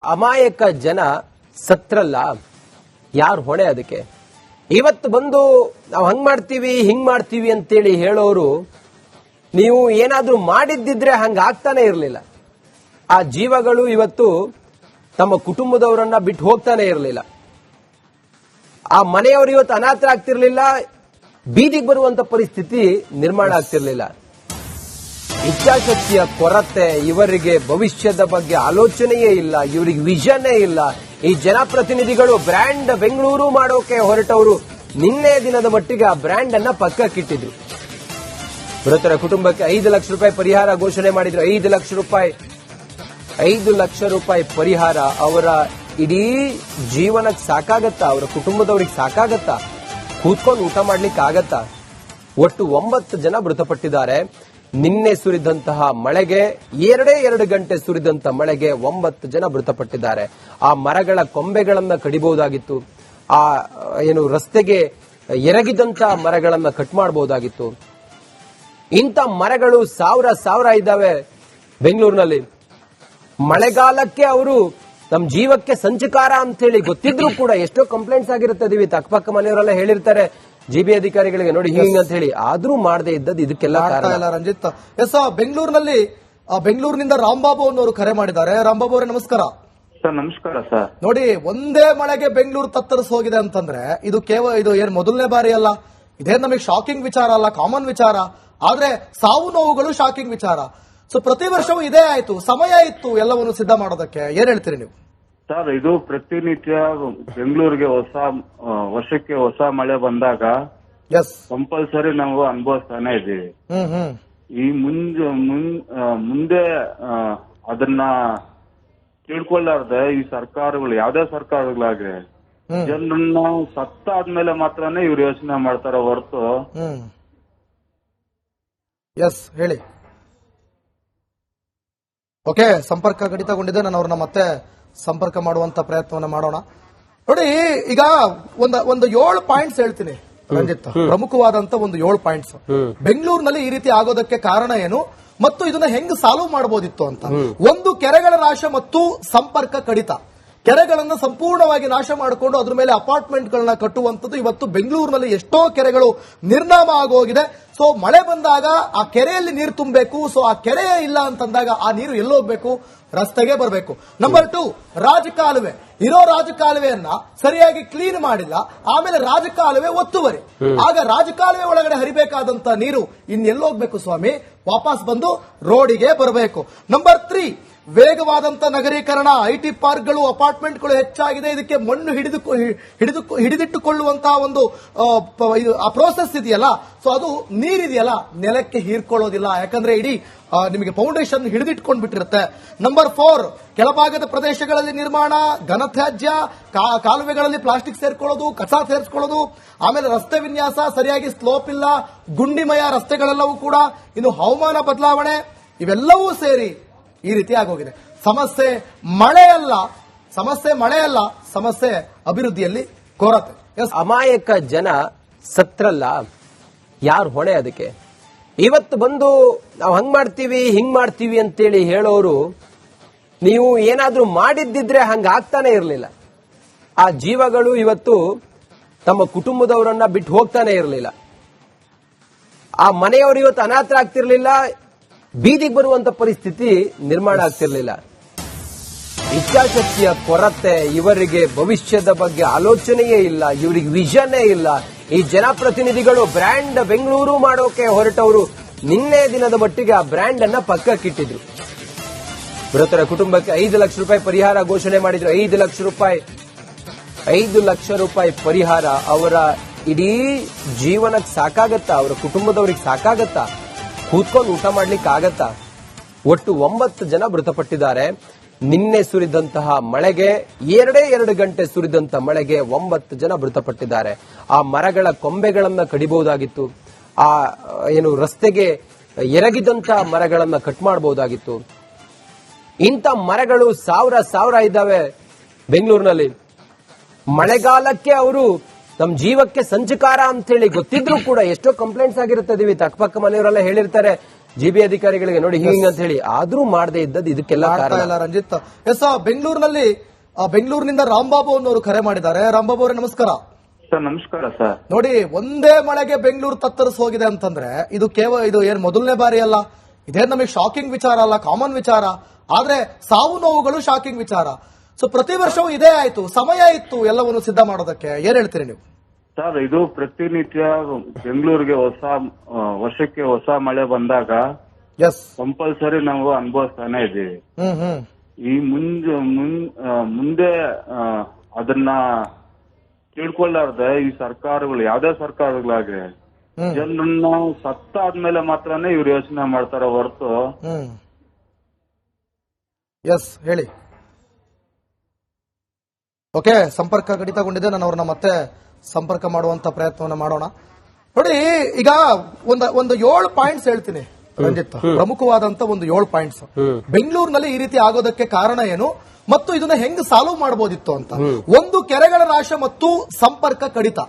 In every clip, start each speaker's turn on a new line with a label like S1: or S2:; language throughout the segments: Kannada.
S1: ಅಮಾಯಕ ಜನ ಸತ್ರಲ್ಲ, ಯಾರು ಹೊಣೆ ಅದಕ್ಕೆ? ಇವತ್ತು ಬಂದು ನಾವು ಹಂಗ್ ಮಾಡ್ತೀವಿ ಹಿಂಗ್ ಮಾಡ್ತೀವಿ ಅಂತೇಳಿ ಹೇಳೋರು, ನೀವು ಏನಾದ್ರೂ ಮಾಡಿದ್ದಿದ್ರೆ ಹಂಗ ಆಗ್ತಾನೆ ಇರಲಿಲ್ಲ. ಆ ಜೀವಗಳು ಇವತ್ತು ತಮ್ಮ ಕುಟುಂಬದವರನ್ನ ಬಿಟ್ಟು ಹೋಗ್ತಾನೆ ಇರಲಿಲ್ಲ. ಆ ಮನೆಯವರು ಇವತ್ತು ಅನಾಥರಾಗ್ತಿರ್ಲಿಲ್ಲ, ಬೀದಿಗೆ ಬರುವಂತ ಪರಿಸ್ಥಿತಿ ನಿರ್ಮಾಣ ಆಗ್ತಿರ್ಲಿಲ್ಲ. ಇಚ್ಛಾಶಕ್ತಿಯ ಕೊರತೆ, ಇವರಿಗೆ ಭವಿಷ್ಯದ ಬಗ್ಗೆ ಆಲೋಚನೆಯೇ ಇಲ್ಲ, ಇವರಿಗೆ ವಿಷನ್ನೇ ಇಲ್ಲ. ಈ ಜನಪ್ರತಿನಿಧಿಗಳು ಬ್ರ್ಯಾಂಡ್ ಬೆಂಗಳೂರು ಮಾಡೋಕೆ ಹೊರಟವರು ನಿನ್ನೆ ದಿನದ ಮಟ್ಟಿಗೆ ಆ ಬ್ರ್ಯಾಂಡ್ ಅನ್ನ ಪಕ್ಕಕ್ಕಿಟ್ಟಿದ್ರು. ಮೃತರ ಕುಟುಂಬಕ್ಕೆ 5 ಲಕ್ಷ ರೂಪಾಯಿ ಪರಿಹಾರ ಘೋಷಣೆ ಮಾಡಿದ್ರು. 5 ಲಕ್ಷ ರೂಪಾಯಿ ಪರಿಹಾರ. ಅವರ ಇಡೀ ಜೀವನಕ್ಕೆ ಸಾಕಾಗತ್ತಾ? ಅವರ ಕುಟುಂಬದವ್ರಿಗೆ ಸಾಕಾಗತ್ತಾ? ಕೂತ್ಕೊಂಡು ಊಟ ಮಾಡ್ಲಿಕ್ಕೆ ಆಗತ್ತಾ? ಒಟ್ಟು 9 ಜನ ಮೃತಪಟ್ಟಿದ್ದಾರೆ. ನಿನ್ನೆ ಸುರಿದಂತಹ ಮಳೆಗೆ, 2 ಗಂಟೆ ಸುರಿದಂತ ಮಳೆಗೆ 9 ಜನ ಮೃತಪಟ್ಟಿದ್ದಾರೆ. ಆ ಮರಗಳ ಕೊಂಬೆಗಳನ್ನ ಕಡಿಬಹುದಾಗಿತ್ತು. ಆ ರಸ್ತೆಗೆ ಎರಗಿದಂತ ಮರಗಳನ್ನ ಕಟ್ ಮಾಡಬಹುದಾಗಿತ್ತು. ಇಂಥ ಮರಗಳು ಸಾವಿರ ಇದ್ದಾವೆ ಬೆಂಗಳೂರಿನಲ್ಲಿ. ಮಳೆಗಾಲಕ್ಕೆ ಅವರು ನಮ್ಮ ಜೀವಕ್ಕೆ ಸಂಚಕಾರ ಅಂತ ಹೇಳಿ ಗೊತ್ತಿದ್ರು ಕೂಡ ಎಷ್ಟೋ ಕಂಪ್ಲೇಂಟ್ಸ್ ಆಗಿರುತ್ತೆ. ಅಕ್ಕಪಕ್ಕ ಮನೆಯವರೆಲ್ಲ ಹೇಳಿರ್ತಾರೆ ಜಿಬಿ ಅಧಿಕಾರಿಗಳಿಗೆ, ನೋಡಿ ಹಿಂಗ್ ಅಂತ ಹೇಳಿ, ಆದ್ರೂ ಮಾಡದೇ ಇದ್ದದ್ದು ಇದಕ್ಕೆಲ್ಲ ಕಾರಣ.
S2: ರಂಜಿತ್, ಎಸ್, ಬೆಂಗಳೂರಿನಿಂದ ರಾಂಬಾಬು ಅನ್ನೋರು ಕರೆ ಮಾಡಿದ್ದಾರೆ. ರಾಂಬಾಬು ಅವರೇ ನಮಸ್ಕಾರ.
S3: ಸರ್ ನಮಸ್ಕಾರ ಸರ್.
S2: ನೋಡಿ, ಒಂದೇ ಮಳೆಗೆ ಬೆಂಗಳೂರು ತತ್ತರಿಸಿ ಹೋಗಿದೆ ಅಂತಂದ್ರೆ ಇದು ಏನು ಮೊದಲನೇ ಬಾರಿ ಅಲ್ಲ. ಇದೇ ನಮಗೆ ಶಾಕಿಂಗ್ ವಿಚಾರ ಅಲ್ಲ, ಕಾಮನ್ ವಿಚಾರ. ಆದ್ರೆ ಸಾವು ನೋವುಗಳು ಶಾಕಿಂಗ್ ವಿಚಾರ. ಸೊ ಪ್ರತಿ ವರ್ಷವೂ ಇದೇ ಆಯ್ತು. ಸಮಯ ಇತ್ತು ಎಲ್ಲವನ್ನು ಸಿದ್ಧ ಮಾಡೋದಕ್ಕೆ. ಏನ್ ಹೇಳ್ತೀರಿ ನೀವು?
S3: ಸರ್, ಇದು ಪ್ರತಿನಿತ್ಯ ಬೆಂಗಳೂರಿಗೆ ವರ್ಷಕ್ಕೆ ಹೊಸ ಮಳೆ ಬಂದಾಗ ಕಂಪಲ್ಸರಿ ನಾವು ಅನುಭವಿಸ್ತಾನೆ ಇದ್ದೀವಿ. ಈ ಮುಂದೆ ಅದನ್ನ ತಿಳ್ಕೊಳ್ಳಾರ್ದೆ ಈ ಸರ್ಕಾರಗಳು, ಯಾವ್ದೇ ಸರ್ಕಾರಗಳಾಗ್ಲಿ, ಜನರನ್ನ ಸತ್ತಾದ್ಮೇಲೆ ಮಾತ್ರನೇ ಇವ್ರು ಯೋಚನೆ ಮಾಡ್ತಾರ ಹೊರತು.
S2: ಎಸ್, ಹೇಳಿ. ಓಕೆ, ಸಂಪರ್ಕ ಕಡಿತಗೊಂಡಿದೆ. ನಾನು ಅವ್ರನ್ನ ಮತ್ತೆ ಸಂಪರ್ಕ ಮಾಡುವಂತ ಪ್ರಯತ್ನವನ್ನ ಮಾಡೋಣ. ನೋಡಿ, ಈಗ ಒಂದು 7 ಪಾಯಿಂಟ್ಸ್ ಹೇಳ್ತೀನಿ ರಂಜಿತ್, ಪ್ರಮುಖವಾದಂತ ಒಂದು 7 ಪಾಯಿಂಟ್ಸ್. ಬೆಂಗಳೂರಿನಲ್ಲಿ ಈ ರೀತಿ ಆಗೋದಕ್ಕೆ ಕಾರಣ ಏನು ಮತ್ತು ಇದನ್ನ ಹೆಂಗ್ ಸಾಲ್ವ್ ಮಾಡಬಹುದಿತ್ತು ಅಂತ. ಒಂದು, ಕೆರೆಗಳ ನಾಶ ಮತ್ತು ಸಂಪರ್ಕ ಕಡಿತ. ಕೆರೆಗಳನ್ನ ಸಂಪೂರ್ಣವಾಗಿ ನಾಶ ಮಾಡಿಕೊಂಡು ಅದ್ರ ಮೇಲೆ ಅಪಾರ್ಟ್ಮೆಂಟ್ಗಳನ್ನ ಕಟ್ಟುವಂಥದ್ದು. ಇವತ್ತು ಬೆಂಗಳೂರಿನಲ್ಲಿ ಎಷ್ಟೋ ಕೆರೆಗಳು ನಿರ್ನಾಮ ಆಗೋಗಿದೆ. ಸೊ ಮಳೆ ಬಂದಾಗ ಆ ಕೆರೆಯಲ್ಲಿ ನೀರು ತುಂಬಬೇಕು. ಸೊ ಆ ಕೆರೆ ಇಲ್ಲ ಅಂತಂದಾಗ ಆ ನೀರು ಎಲ್ಲಿ ಹೋಗ್ಬೇಕು? ರಸ್ತೆಗೆ ಬರಬೇಕು. ನಂಬರ್ 2, ರಾಜಕಾಲುವೆ. ಇರೋ ರಾಜಕಾಲುವೆಯನ್ನ ಸರಿಯಾಗಿ ಕ್ಲೀನ್ ಮಾಡಿಲ್ಲ, ಆಮೇಲೆ ರಾಜಕಾಲುವೆ ಒತ್ತುವರಿ. ಆಗ ರಾಜಕಾಲುವೆ ಒಳಗಡೆ ಹರಿಬೇಕಾದಂತ ನೀರು ಇನ್ನೆಲ್ಲಿ ಹೋಗ್ಬೇಕು ಸ್ವಾಮಿ? ವಾಪಸ್ ಬಂದು ರೋಡಿಗೆ ಬರಬೇಕು. ನಂಬರ್ 3, ವೇಗವಾದಂತ ನಗರೀಕರಣ. ಐಟಿ ಪಾರ್ಕ್ಗಳು, ಅಪಾರ್ಟ್ಮೆಂಟ್ಗಳು ಹೆಚ್ಚಾಗಿದೆ. ಇದಕ್ಕೆ ಮಣ್ಣು ಹಿಡಿದಿಟ್ಟುಕೊಳ್ಳುವಂತಹ ಒಂದು ಆ ಪ್ರೋಸೆಸ್ ಇದೆಯಲ್ಲ, ಸೊ ಅದು ನೀರಿದೆಯಲ್ಲ ನೆಲಕ್ಕೆ ಹೀರ್ಕೊಳ್ಳೋದಿಲ್ಲ. ಯಾಕಂದ್ರೆ ಇಡೀ ನಿಮಗೆ ಫೌಂಡೇಶನ್ ಹಿಡಿದಿಟ್ಕೊಂಡು ಬಿಟ್ಟಿರುತ್ತೆ. ನಂಬರ್ 4, ಕೆಳಭಾಗದ ಪ್ರದೇಶಗಳಲ್ಲಿ ನಿರ್ಮಾಣ, ಘನತ್ಯಾಜ್ಯ, ಕಾಲುವೆಗಳಲ್ಲಿ ಪ್ಲಾಸ್ಟಿಕ್ ಸೇರ್ಕೊಳ್ಳೋದು, ಕಸ ಸೇರಿಸ್ಕೊಳ್ಳೋದು, ಆಮೇಲೆ ರಸ್ತೆ ವಿನ್ಯಾಸ ಸರಿಯಾಗಿ ಸ್ಲೋಪ್ ಇಲ್ಲ, ಗುಂಡಿಮಯ ರಸ್ತೆಗಳೆಲ್ಲವೂ ಕೂಡ. ಇನ್ನು ಹವಾಮಾನ ಬದಲಾವಣೆ, ಇವೆಲ್ಲವೂ ಸೇರಿ ಈ ರೀತಿ ಆಗೋಗಿದೆ. ಸಮಸ್ಯೆ ಮಳೆ ಅಲ್ಲ, ಸಮಸ್ಯೆ ಅಭಿವೃದ್ಧಿಯಲ್ಲಿ ಕೊರತೆ.
S1: ಅಮಾಯಕ ಜನ ಸತ್ರಲ್ಲ, ಯಾರು ಹೊಣೆ ಅದಕ್ಕೆ? ಇವತ್ತು ಬಂದು ನಾವು ಹಂಗ್ ಮಾಡ್ತೀವಿ ಹಿಂಗ್ ಮಾಡ್ತೀವಿ ಅಂತೇಳಿ ಹೇಳೋರು, ನೀವು ಏನಾದ್ರೂ ಮಾಡಿದ್ದಿದ್ರೆ ಹಂಗ ಆಗ್ತಾನೆ ಇರಲಿಲ್ಲ. ಆ ಜೀವಗಳು ಇವತ್ತು ತಮ್ಮ ಕುಟುಂಬದವರನ್ನ ಬಿಟ್ಟು ಹೋಗ್ತಾನೆ ಇರಲಿಲ್ಲ. ಆ ಮನೆಯವರು ಇವತ್ತು ಅನಾಥರಾಗ್ತಿರ್ಲಿಲ್ಲ, ಬೀದಿಗೆ ಬರುವಂತ ಪರಿಸ್ಥಿತಿ ನಿರ್ಮಾಣ ಆಗ್ತಿರ್ಲಿಲ್ಲ. ಇಚ್ಛಾಶಕ್ತಿಯ ಕೊರತೆ, ಇವರಿಗೆ ಭವಿಷ್ಯದ ಬಗ್ಗೆ ಆಲೋಚನೆಯೇ ಇಲ್ಲ, ಇವರಿಗೆ ವಿಷನ್ನೇ ಇಲ್ಲ. ಈ ಜನಪ್ರತಿನಿಧಿಗಳು ಬ್ರ್ಯಾಂಡ್ ಬೆಂಗಳೂರು ಮಾಡೋಕೆ ಹೊರಟವರು ನಿನ್ನೆ ದಿನದ ಮಟ್ಟಿಗೆ ಆ ಬ್ರ್ಯಾಂಡ್ ಅನ್ನ ಪಕ್ಕಕ್ಕಿಟ್ಟಿದ್ರು. ಮೃತರ ಕುಟುಂಬಕ್ಕೆ 5 ಲಕ್ಷ ರೂಪಾಯಿ ಪರಿಹಾರ ಘೋಷಣೆ ಮಾಡಿದ್ರು. 5 ಲಕ್ಷ ರೂಪಾಯಿ ಪರಿಹಾರ. ಅವರ ಇಡೀ ಜೀವನಕ್ಕೆ ಸಾಕಾಗತ್ತಾ? ಅವರ ಕುಟುಂಬದವ್ರಿಗೆ ಸಾಕಾಗತ್ತಾ? ಕೂತ್ಕೊಂಡು ಊಟ ಮಾಡ್ಲಿಕ್ಕೆ ಆಗತ್ತಾ? ಒಟ್ಟು 9 ಜನ ಮೃತಪಟ್ಟಿದ್ದಾರೆ. ನಿನ್ನೆ ಸುರಿದಂತಹ ಮಳೆಗೆ, 2 ಗಂಟೆ ಸುರಿದಂತ ಮಳೆಗೆ 9 ಜನ ಮೃತಪಟ್ಟಿದ್ದಾರೆ. ಆ ಮರಗಳ ಕೊಂಬೆಗಳನ್ನ ಕಡಿಬಹುದಾಗಿತ್ತು. ಆ ರಸ್ತೆಗೆ ಎರಗಿದಂತ ಮರಗಳನ್ನ ಕಟ್ ಮಾಡಬಹುದಾಗಿತ್ತು. ಇಂಥ ಮರಗಳು ಸಾವಿರ ಇದ್ದಾವೆ ಬೆಂಗಳೂರಿನಲ್ಲಿ. ಮಳೆಗಾಲಕ್ಕೆ ಅವರು ನಮ್ಮ ಜೀವಕ್ಕೆ ಸಂಚಕಾರ ಅಂತ ಹೇಳಿ ಗೊತ್ತಿದ್ರು ಕೂಡ ಎಷ್ಟೋ ಕಂಪ್ಲೇಂಟ್ಸ್ ಆಗಿರುತ್ತೆ. ಅಕ್ಕಪಕ್ಕ ಮನೆಯವರೆಲ್ಲ ಹೇಳಿರ್ತಾರೆ ಜಿಬಿ ಅಧಿಕಾರಿಗಳಿಗೆ ನೋಡಿ ಹಿಂಗ್ ಅಂತ ಹೇಳಿ ಆದ್ರೂ ಮಾಡದೇ ಇದ್ದದ್ದು ಇದಕ್ಕೆಲ್ಲ ಕಾರಣ.
S2: ಇಲ್ಲ ರಂಜಿತ್. ಎಸ್, ಬೆಂಗಳೂರಿನಲ್ಲಿ ಬೆಂಗಳೂರಿನಿಂದ ರಾಂಬಾಬು ಅನ್ನೋರು ಕರೆ ಮಾಡಿದ್ದಾರೆ. ರಾಂಬಾಬು ಅವರೇ ನಮಸ್ಕಾರ.
S3: ಸರ್ ನಮಸ್ಕಾರ ಸರ್.
S2: ನೋಡಿ, ಒಂದೇ ಮಳೆಗೆ ಬೆಂಗಳೂರು ತತ್ತರಿಸಿ ಹೋಗಿದೆ ಅಂತಂದ್ರೆ ಇದು ಇದು ಏನ್ ಮೊದಲನೇ ಬಾರಿ ಅಲ್ಲ, ಇದೇನ್ ನಮಗೆ ಶಾಕಿಂಗ್ ವಿಚಾರ ಅಲ್ಲ, ಕಾಮನ್ ವಿಚಾರ. ಆದ್ರೆ ಸಾವು ನೋವುಗಳು ಶಾಕಿಂಗ್ ವಿಚಾರ. ಸೊ ಪ್ರತಿ ವರ್ಷವೂ ಇದೇ ಆಯ್ತು, ಸಮಯ ಇತ್ತು ಎಲ್ಲವನ್ನು ಸಿದ್ಧ ಮಾಡೋದಕ್ಕೆ. ಏನ್ ಹೇಳ್ತೀರಿ ನೀವು?
S3: ಸರ್, ಇದು ಪ್ರತಿನಿತ್ಯ ಬೆಂಗಳೂರಿಗೆ ವರ್ಷಕ್ಕೆ ಹೊಸ ಮಳೆ ಬಂದಾಗ
S2: ಎಸ್,
S3: ಕಂಪಲ್ಸರಿ ನಾವು ಅನುಭವಿಸ್ತಾನೆ ಇದ್ದೀವಿ. ಈ ಮುಂದೆ ಅದನ್ನ ತಿಳ್ಕೊಳ್ಳಾರ್ದೆ ಈ ಸರ್ಕಾರಗಳು, ಯಾವ್ದೇ ಸರ್ಕಾರಗಳಾಗ್ಲಿ, ಜನರನ್ನ ಸತ್ತಾದ್ಮೇಲೆ ಮಾತ್ರನೇ ಇವ್ರು ಯೋಚನೆ ಮಾಡ್ತಾರ ಹೊರತು.
S2: ಎಸ್, ಹೇಳಿ. ಓಕೆ, ಸಂಪರ್ಕ ಕಡಿತಗೊಂಡಿದೆ. ನಾನು ಅವ್ರನ್ನ ಮತ್ತೆ ಸಂಪರ್ಕ ಮಾಡುವಂತ ಪ್ರಯತ್ನವನ್ನ ಮಾಡೋಣ. ನೋಡಿ, ಈಗ ಒಂದು 7 ಪಾಯಿಂಟ್ಸ್ ಹೇಳ್ತೀನಿ ರಂಜಿತ್, ಪ್ರಮುಖವಾದಂತ ಒಂದು 7 ಪಾಯಿಂಟ್ಸ್. ಬೆಂಗಳೂರಿನಲ್ಲಿ ಈ ರೀತಿ ಆಗೋದಕ್ಕೆ ಕಾರಣ ಏನು ಮತ್ತು ಇದನ್ನ ಹೆಂಗ್ ಸಾಲ್ವ್ ಮಾಡಬಹುದಿತ್ತು ಅಂತ. ಒಂದು, ಕೆರೆಗಳ ನಾಶ ಮತ್ತು ಸಂಪರ್ಕ ಕಡಿತ.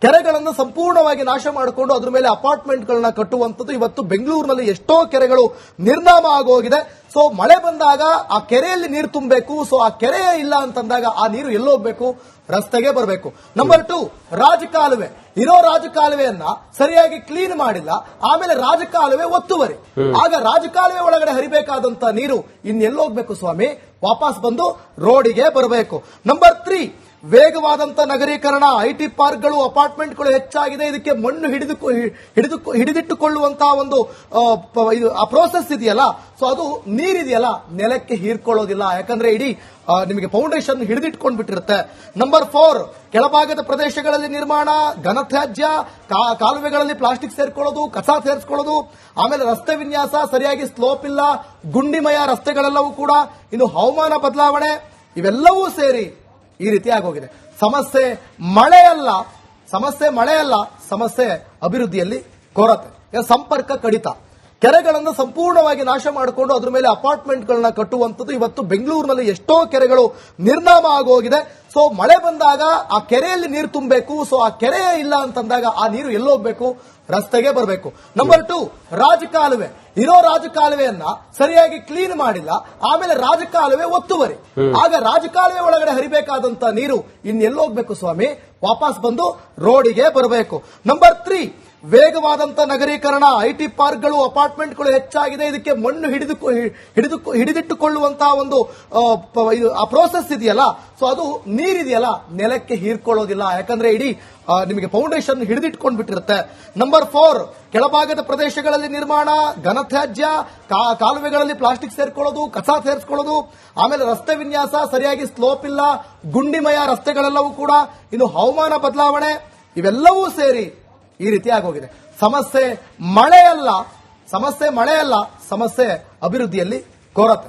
S2: ಕೆರೆಗಳನ್ನು ಸಂಪೂರ್ಣವಾಗಿ ನಾಶ ಮಾಡಿಕೊಂಡು ಅದ್ರ ಮೇಲೆ ಅಪಾರ್ಟ್ಮೆಂಟ್ಗಳನ್ನ ಕಟ್ಟುವಂಥದ್ದು. ಇವತ್ತು ಬೆಂಗಳೂರಿನಲ್ಲಿ ಎಷ್ಟೋ ಕೆರೆಗಳು ನಿರ್ನಾಮ ಆಗೋಗಿದೆ. ಸೊ ಮಳೆ ಬಂದಾಗ ಆ ಕೆರೆಯಲ್ಲಿ ನೀರು ತುಂಬಬೇಕು. ಸೊ ಆ ಕೆರೆ ಇಲ್ಲ ಅಂತಂದಾಗ ಆ ನೀರು ಎಲ್ಲೋಗ್ಬೇಕು? ರಸ್ತೆಗೆ ಬರಬೇಕು. ನಂಬರ್ 2, ರಾಜಕಾಲುವೆ. ಇರೋ ರಾಜಕಾಲುವೆಯನ್ನ ಸರಿಯಾಗಿ ಕ್ಲೀನ್ ಮಾಡಿಲ್ಲ, ಆಮೇಲೆ ರಾಜಕಾಲುವೆ ಒತ್ತುವರಿ. ಆಗ ರಾಜಕಾಲುವೆ ಒಳಗಡೆ ಹರಿಬೇಕಾದಂತ ನೀರು ಇನ್ನೆಲ್ಲೋಗ್ಬೇಕು ಸ್ವಾಮಿ? ವಾಪಸ್ ಬಂದು ರೋಡಿಗೆ ಬರಬೇಕು. ನಂಬರ್ 3, ವೇಗವಾದಂತ ನಗರೀಕರಣ. ಐಟಿ ಪಾರ್ಕ್ಗಳು, ಅಪಾರ್ಟ್ಮೆಂಟ್ಗಳು ಹೆಚ್ಚಾಗಿದೆ. ಇದಕ್ಕೆ ಮಣ್ಣು ಹಿಡಿದಿಟ್ಟುಕೊಳ್ಳುವಂತಹ ಒಂದು ಆ ಪ್ರೋಸೆಸ್ ಇದೆಯಲ್ಲ, ಸೊ ಅದು ನೀರಿದೆಯಲ್ಲ ನೆಲಕ್ಕೆ ಹೀರ್ಕೊಳ್ಳೋದಿಲ್ಲ. ಯಾಕಂದ್ರೆ ಇಡೀ ನಿಮಗೆ ಫೌಂಡೇಶನ್ ಹಿಡಿದಿಟ್ಕೊಂಡು ಬಿಟ್ಟಿರುತ್ತೆ. ನಂಬರ್ 4, ಕೆಳಭಾಗದ ಪ್ರದೇಶಗಳಲ್ಲಿ ನಿರ್ಮಾಣ, ಘನತ್ಯಾಜ್ಯ, ಕಾಲುವೆಗಳಲ್ಲಿ ಪ್ಲಾಸ್ಟಿಕ್ ಸೇರ್ಕೊಳ್ಳೋದು, ಕಸ ಸೇರಿಸ್ಕೊಳ್ಳೋದು, ಆಮೇಲೆ ರಸ್ತೆ ವಿನ್ಯಾಸ ಸರಿಯಾಗಿ ಸ್ಲೋಪ್ ಇಲ್ಲ, ಗುಂಡಿಮಯ ರಸ್ತೆಗಳೆಲ್ಲವೂ ಕೂಡ. ಇನ್ನು ಹವಾಮಾನ ಬದಲಾವಣೆ, ಇವೆಲ್ಲವೂ ಸೇರಿ ಈ ರೀತಿ ಆಗೋಗಿದೆ. ಸಮಸ್ಯೆ ಮಳೆ ಅಲ್ಲ, ಸಮಸ್ಯೆ ಅಭಿವೃದ್ಧಿಯಲ್ಲಿ ಕೊರತೆ. ಸಂಪರ್ಕ ಕಡಿತ. ಕೆರೆಗಳನ್ನು ಸಂಪೂರ್ಣವಾಗಿ ನಾಶ ಮಾಡಿಕೊಂಡು ಅದ್ರ ಮೇಲೆ ಅಪಾರ್ಟ್ಮೆಂಟ್ಗಳನ್ನ ಕಟ್ಟುವಂಥದ್ದು. ಇವತ್ತು ಬೆಂಗಳೂರಿನಲ್ಲಿ ಎಷ್ಟೋ ಕೆರೆಗಳು ನಿರ್ನಾಮ ಆಗೋಗಿದೆ. ಸೊ ಮಳೆ ಬಂದಾಗ ಆ ಕೆರೆಯಲ್ಲಿ ನೀರು ತುಂಬಬೇಕು. ಸೊ ಆ ಕೆರೆ ಇಲ್ಲ ಅಂತಂದಾಗ ಆ ನೀರು ಎಲ್ಲೋಗ್ಬೇಕು? ರಸ್ತೆಗೆ ಬರಬೇಕು. ನಂಬರ್ 2, ರಾಜಕಾಲುವೆ. ಇರೋ ರಾಜಕಾಲುವೆಯನ್ನ ಸರಿಯಾಗಿ ಕ್ಲೀನ್ ಮಾಡಿಲ್ಲ, ಆಮೇಲೆ ರಾಜಕಾಲುವೆ ಒತ್ತುವರಿ. ಆಗ ರಾಜಕಾಲುವೆ ಒಳಗಡೆ ಹರಿಬೇಕಾದಂತ ನೀರು ಇನ್ನೆಲ್ಲೋಗ್ಬೇಕು ಸ್ವಾಮಿ? ವಾಪಸ್ ಬಂದು ರೋಡಿಗೆ ಬರಬೇಕು. ನಂಬರ್ 3, ವೇಗವಾದಂತ ನಗರೀಕರಣ. ಐಟಿ ಪಾರ್ಕ್ಗಳು, ಅಪಾರ್ಟ್ಮೆಂಟ್ಗಳು ಹೆಚ್ಚಾಗಿದೆ. ಇದಕ್ಕೆ ಮಣ್ಣು ಹಿಡಿದಿಟ್ಟುಕೊಳ್ಳುವಂತಹ ಒಂದು ಆ ಪ್ರೋಸೆಸ್ ಇದೆಯಲ್ಲ, ಸೊ ಅದು ನೀರಿದೆಯಲ್ಲ ನೆಲಕ್ಕೆ ಹೀರ್ಕೊಳ್ಳೋದಿಲ್ಲ. ಯಾಕಂದ್ರೆ ಇಡೀ ನಿಮಗೆ ಫೌಂಡೇಶನ್ ಹಿಡಿದಿಟ್ಕೊಂಡು ಬಿಟ್ಟಿರುತ್ತೆ. ನಂಬರ್ 4, ಕೆಳಭಾಗದ ಪ್ರದೇಶಗಳಲ್ಲಿ ನಿರ್ಮಾಣ, ಘನತ್ಯಾಜ್ಯ, ಕಾಲುವೆಗಳಲ್ಲಿ ಪ್ಲಾಸ್ಟಿಕ್ ಸೇರ್ಕೊಳ್ಳೋದು, ಕಸ ಸೇರಿಸ್ಕೊಳ್ಳೋದು, ಆಮೇಲೆ ರಸ್ತೆ ವಿನ್ಯಾಸ ಸರಿಯಾಗಿ ಸ್ಲೋಪ್ ಇಲ್ಲ, ಗುಂಡಿಮಯ ರಸ್ತೆಗಳೆಲ್ಲವೂ ಕೂಡ. ಇನ್ನು ಹವಾಮಾನ ಬದಲಾವಣೆ, ಇವೆಲ್ಲವೂ ಸೇರಿ ಈ ರೀತಿ ಆಗೋಗಿದೆ. ಸಮಸ್ಯೆ ಮಳೆ ಅಲ್ಲ, ಸಮಸ್ಯೆ ಅಭಿವೃದ್ಧಿಯಲ್ಲಿ ಕೊರತೆ.